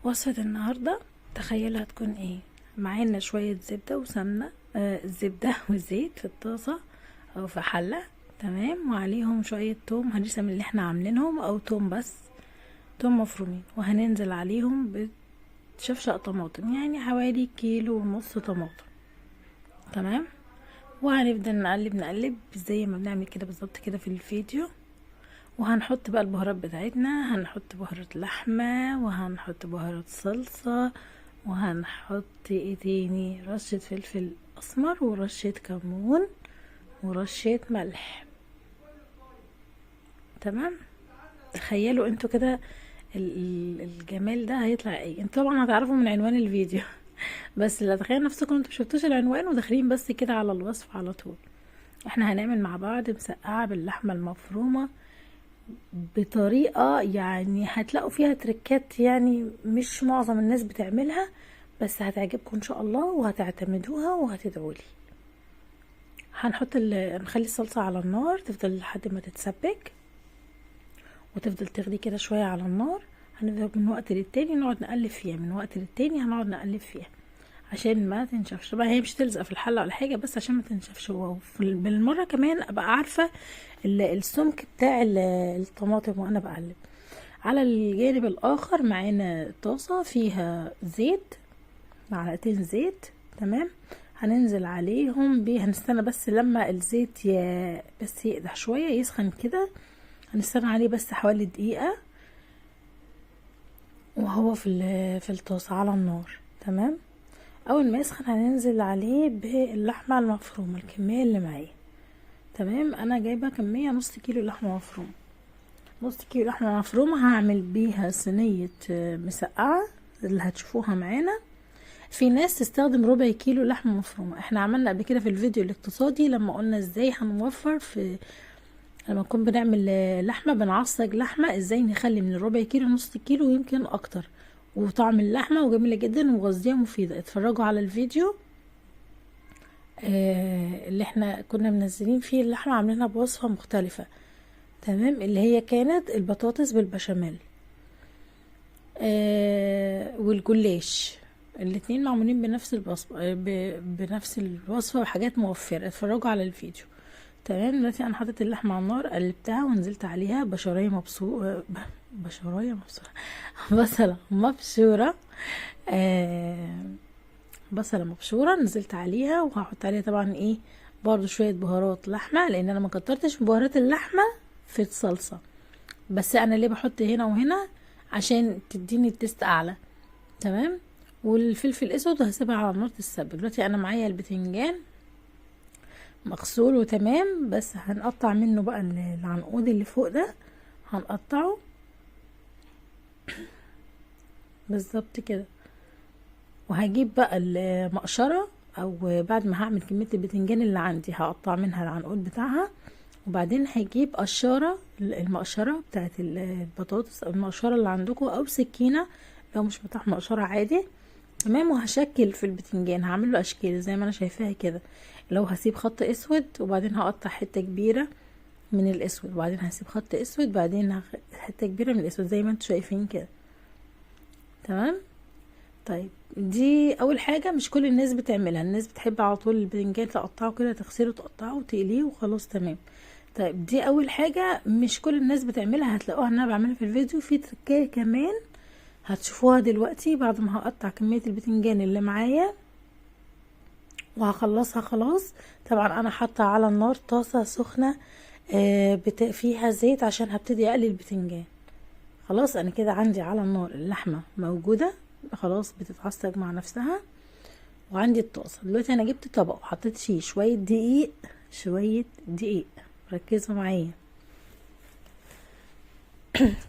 وصفة النهاردة تخيل هتكون ايه؟ معانا شوية زبدة وسمنة، زبدة وزيت في الطاسة او في حلة. تمام. وعليهم شوية توم هنرسم اللي احنا عاملينهم، او توم بس، توم مفرومين. وهننزل عليهم بشفشق طماطم، يعني حوالي كيلو ونص طماطم. تمام. وهنفضل نقلب نقلب زي ما بنعمل كده بالظبط كده في الفيديو. وهنحط بقى البهارات بتاعتنا، هنحط بهارات لحمة، وهنحط بهارات صلصة، وهنحط ايه تاني، رشة فلفل اسمر، ورشة كمون، ورشة ملح. تمام. تخيلوا انتوا كده الجمال ده هيطلع ايه. انتوا طبعا هتعرفوا من عنوان الفيديو بس لا تخيل نفسكم انتوا مشفتوش العنوان وداخلين بس كده على الوصف على طول. احنا هنعمل مع بعض مسقعة باللحمة المفرومة بطريقة يعني هتلاقوا فيها تركات، يعني مش معظم الناس بتعملها، بس هتعجبكم ان شاء الله وهتعتمدوها وهتدعولي. نخلي الصلصة على النار تفضل لحد ما تتسبك وتفضل تغلي كده شوية على النار. هنفضل من وقت للتاني نقعد نقلب فيها، من وقت للتاني هنقعد نقلب فيها عشان ما تنشفش. طبعا هي مش تلزق في الحلة ولا حاجة، بس عشان ما تنشفش. بالمرة كمان ابقى عارفة السمك بتاع الطماطم وانا بقلب. على الجانب الاخر معانا طاسة فيها زيت، معلقتين زيت. تمام. هننزل عليهم هنستنى بس لما الزيت بس يقدح شوية يسخن كده. هنستنى عليه بس حوالي دقيقة وهو في الطاسة على النار. تمام. اول ما يسخن هننزل عليه باللحمة المفرومة، الكمية اللي معايا. تمام. انا جايبة كمية نص كيلو لحمة مفرومة. نص كيلو لحمة مفرومة هعمل بيها صينية مسقعة اللي هتشوفوها معانا. في ناس تستخدم ربع كيلو لحمة مفرومة. احنا عملنا قبل كده في الفيديو الاقتصادي لما قلنا ازاي هنوفر لما نكون بنعمل لحمة، بنعصج لحمة ازاي نخلي من الربع كيلو نص كيلو ويمكن اكتر، وطعم اللحمة وجميلة جدا ومغذية مفيدة. اتفرجوا على الفيديو اللي احنا كنا منزلين فيه اللحمة عاملينها بوصفة مختلفة. تمام. اللي هي كانت البطاطس بالبشاميل والجلاش، الاتنين معمولين بنفس الوصفة، بنفس الوصفة وحاجات موفرة. اتفرجوا على الفيديو. تمام. دلوقتي انا حطيت اللحمة على النار، قلبتها ونزلت عليها بشراية مبصورة بشراية مبصورة بصلة مبشورة. بصلة مبشورة نزلت عليها، وهحط عليها طبعا ايه برضو شوية بهارات لحمة، لان انا ما كترتش من بهارات اللحمة في الصلصة. بس انا ليه بحط هنا وهنا؟ عشان تديني التست اعلى. تمام. والفلفل الاسود هسيبها على النار تتسبك. دلوقتي انا معايا البتنجان مغسول وتمام، بس هنقطع منه بقى العنقود اللي فوق ده، هنقطعه بالظبط كده. وهجيب بقى المقشرة، او بعد ما هعمل كمية البتنجان اللي عندي هقطع منها العنقود بتاعها، وبعدين هجيب قشرة، المقشرة بتاعت البطاطس او المقشرة اللي عندكم، او سكينة لو مش متاح مقشرة عادي. تمام. وهشكل في البتنجان، هعمل له اشكال زي ما انا شايفاها كده. لو هسيب خط اسود وبعدين هقطع حتة كبيرة من الاسود، وبعدين هسيب خط اسود، بعدين حتة كبيرة من الاسود زي ما انتوا شايفين كده. تمام. طيب دي اول حاجة مش كل الناس بتعملها. الناس بتحب على طول البتنجان تقطعه كده، تغسله تقطعه وتقليه وخلاص. تمام. طيب دي اول حاجة مش كل الناس بتعملها، هتلاقوها ان انا بعملها في الفيديو. في تركية كمان هتشوفوها دلوقتي بعد ما هقطع كمية البتنجان اللي معايا وهخلصها خلاص. طبعا انا حاطه على النار طاسة سخنة فيها زيت عشان هبتدي اقلي البتنجان. خلاص انا كده عندي على النار اللحمة موجودة خلاص بتتعصج مع نفسها، وعندي الطاسة. دلوقتي انا جبت طبق وحطيت فيه شوية دقيق، شوية دقيق، ركزوا معايا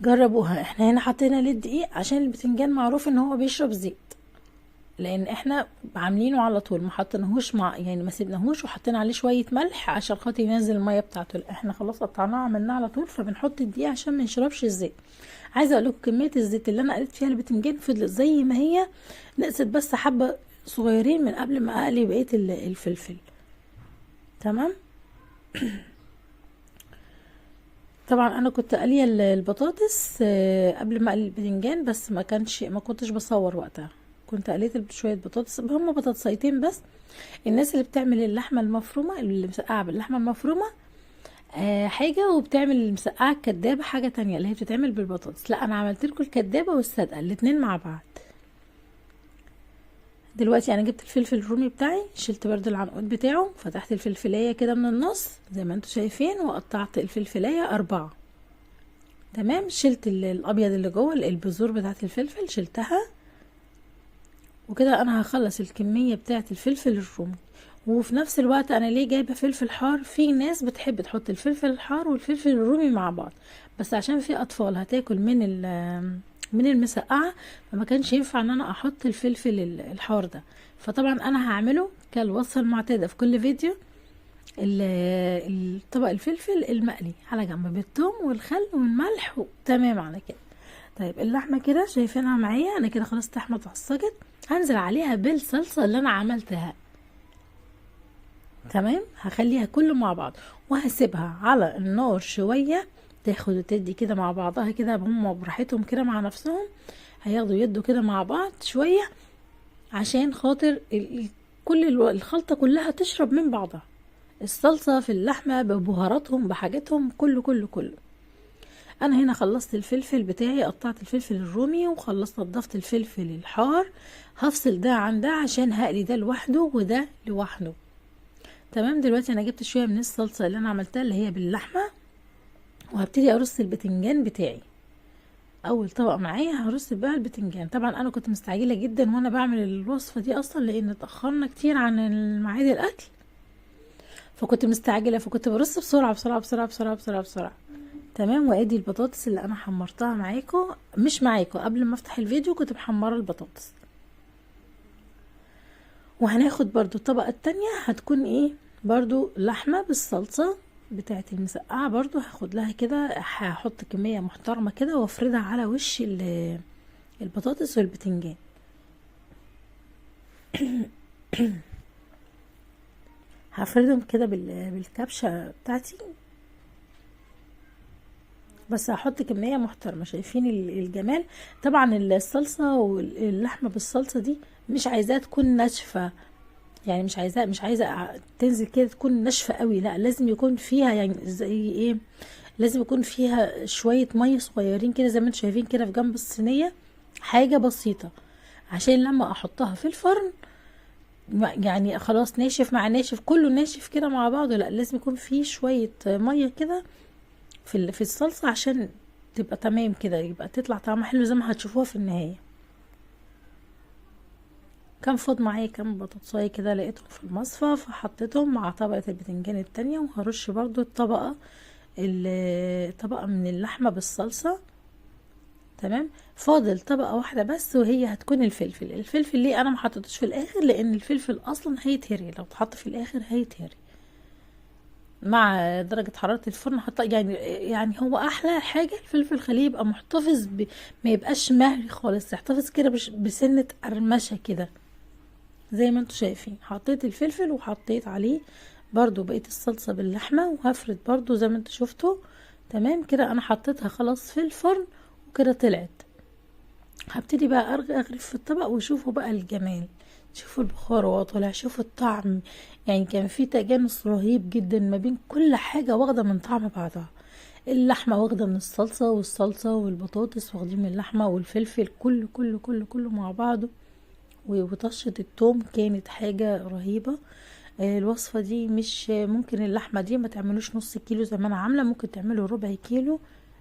جربوها. احنا هنا حطينا ليه الدقيق؟ عشان البتنجان معروف ان هو بيشرب زيت، لان احنا عاملينه على طول، ما حطيناهوش يعني ما سيبناهوش، وحطينا عليه شويه ملح عشان خاطر ينزل الميه بتاعته. احنا خلاص قطعناه عملناه على طول، فبنحط الدقيق عشان ما يشربش الزيت. عايزه اقول لكم كميه الزيت اللي انا قلت فيها البتنجان فضلت زي ما هي، نقصت بس حبه صغيرين من قبل ما اقلي بقيه الفلفل. تمام. طبعا انا كنت قاليه البطاطس قبل ما اقلي البتنجان، بس ما كنتش بصور وقتها. كنت قليت شويه بطاطس، هم بطاطسيتين بس. الناس اللي بتعمل اللحمه المفرومه، اللي مسقعه باللحمه المفرومه حاجه، وبتعمل المسقعه الكدابه حاجه تانية اللي هي بتتعمل بالبطاطس. لا، انا عملت لكم الكدابه والسادة الاتنين مع بعض. دلوقتي انا جبت الفلفل الرومي بتاعي، شلت برضو العنقود بتاعه، فتحت الفلفلايه كده من النص زي ما انتوا شايفين، وقطعت الفلفلايه 4. تمام. شلت الابيض اللي جوه البذور بتاعت الفلفل شلتها. وكده انا هخلص الكميه بتاعت الفلفل الرومي. وفي نفس الوقت انا ليه جايبه فلفل حار؟ في ناس بتحب تحط الفلفل الحار والفلفل الرومي مع بعض، بس عشان في اطفال هتاكل من المسقعه، فما كانش ينفع ان انا احط الفلفل الحار ده. فطبعا انا هعمله كالوصفه المعتاده في كل فيديو، الطبق الفلفل المقلي على جنب بالثوم والخل والملح تمام على كده. طيب اللحمه كده شايفينها معايا، انا كده خلاص اللحمه اتعصجت. هنزل عليها بالصلصه اللي انا عملتها. تمام. هخليها كله مع بعض وهسيبها على النار شويه تاخد وتدي كده مع بعضها كده، هم براحتهم كده مع نفسهم، هياخدوا يدوا كده مع بعض شويه عشان خاطر كل الخلطه كلها تشرب من بعضها، الصلصه في اللحمه ببهاراتهم بحاجاتهم كله كله كله. انا هنا خلصت الفلفل بتاعي، قطعت الفلفل الرومي وخلصت نضفت الفلفل الحار. هفصل ده عن ده عشان هقلي ده لوحده وده لوحده. تمام. دلوقتي انا جبت شويه من الصلصه اللي انا عملتها اللي هي باللحمه، وهبتدي ارص البتنجان بتاعي. اول طبق معايا هرص بقى البتنجان. طبعا انا كنت مستعجله جدا وانا بعمل الوصفه دي اصلا، لان اتاخرنا كتير عن ميعاد الاكل، فكنت مستعجله، فكنت برص بسرعه بسرعه بسرعه بسرعه بسرعه بسرعه. تمام. وادي البطاطس اللي انا حمرتها معاكم، مش معاكم، قبل ما افتح الفيديو كنت محمره البطاطس. وهناخد برضو الطبقه التانية هتكون ايه، برضو لحمه بالصلصه بتاعت المسقعه. برضو هاخد لها كده، هحط كميه محترمه كده وافردها على وش البطاطس والبتنجان. هفردهم كده بالكبشه بتاعتي، بس هحط كميه محترمه. شايفين الجمال؟ طبعا الصلصه واللحمه بالصلصه دي مش عايزاها تكون ناشفه، يعني مش عايزه تنزل كده تكون ناشفه قوي، لا لازم يكون فيها يعني زي ايه، لازم يكون فيها شويه ميه صغيرين كده زي ما انتم شايفين كده في جنب الصينيه، حاجه بسيطه عشان لما احطها في الفرن يعني خلاص ناشف مع ناشف كله ناشف كده مع بعضه، لا لازم يكون فيه شويه ميه كده في الصلصه عشان تبقى تمام كده، يبقى تطلع طعمها حلو زي ما هتشوفوها في النهايه. كان فاض معايا كام بطاطسايه كده لقيتهم في المصفى، فحطيتهم مع طبقه البتنجان التانية، وهرش برضو طبقه من اللحمه بالصلصه. تمام. فاضل طبقه واحده بس وهي هتكون الفلفل ليه انا ما حطيتوش في الاخر؟ لان الفلفل اصلا هيتهري، لو اتحط في الاخر هيتهري مع درجة حرارة الفرن. حتى يعني هو احلى حاجة الفلفل خليه يبقى محتفظ ما يبقاش مهري خالص، يحتفظ كده بسنة قرمشة كده زي ما انتوا شايفين. حطيت الفلفل وحطيت عليه برضو بقية الصلصة باللحمة، وهفرد برضو زي ما انتوا شفتوا. تمام كده. انا حطيتها خلاص في الفرن وكده طلعت. هبتدي بقى اغرف في الطبق، وشوفوا بقى الجمال، شوفوا البخار وهو طالع، شوفوا الطعم. يعني كان في تجانس رهيب جدا ما بين كل حاجة واخدة من طعم بعضها. اللحمة واخدة من الصلصة، والصلصة والبطاطس واخدين من اللحمة، والفلفل كله كله كله كله مع بعضه، وطشة التوم كانت حاجة رهيبة. الوصفة دي مش ممكن اللحمة دي ما تعملوش نص كيلو زي ما انا عاملة، ممكن تعملوا ربع كيلو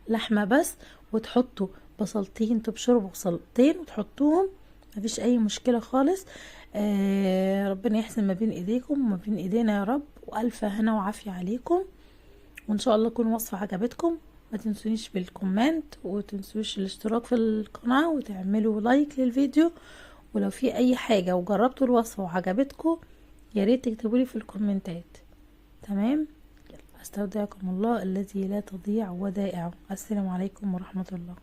لحمة بس، وتحطوا بصلتين، تبشروا بصلتين وتحطوهم، مفيش اي مشكلة خالص. ربنا يحسن ما بين ايديكم وما بين ايدينا يا رب، والف هنا وعافية عليكم، وان شاء الله تكون وصفة عجبتكم. ما تنسونيش بالكومنت، وتنسوش الاشتراك في القناة، وتعملوا لايك للفيديو. ولو في اي حاجة وجربتوا الوصفة وعجبتكم يا ريت تكتبولي في الكومنتات. تمام. استودعكم الله الذي لا تضيع ودائعه. السلام عليكم ورحمة الله.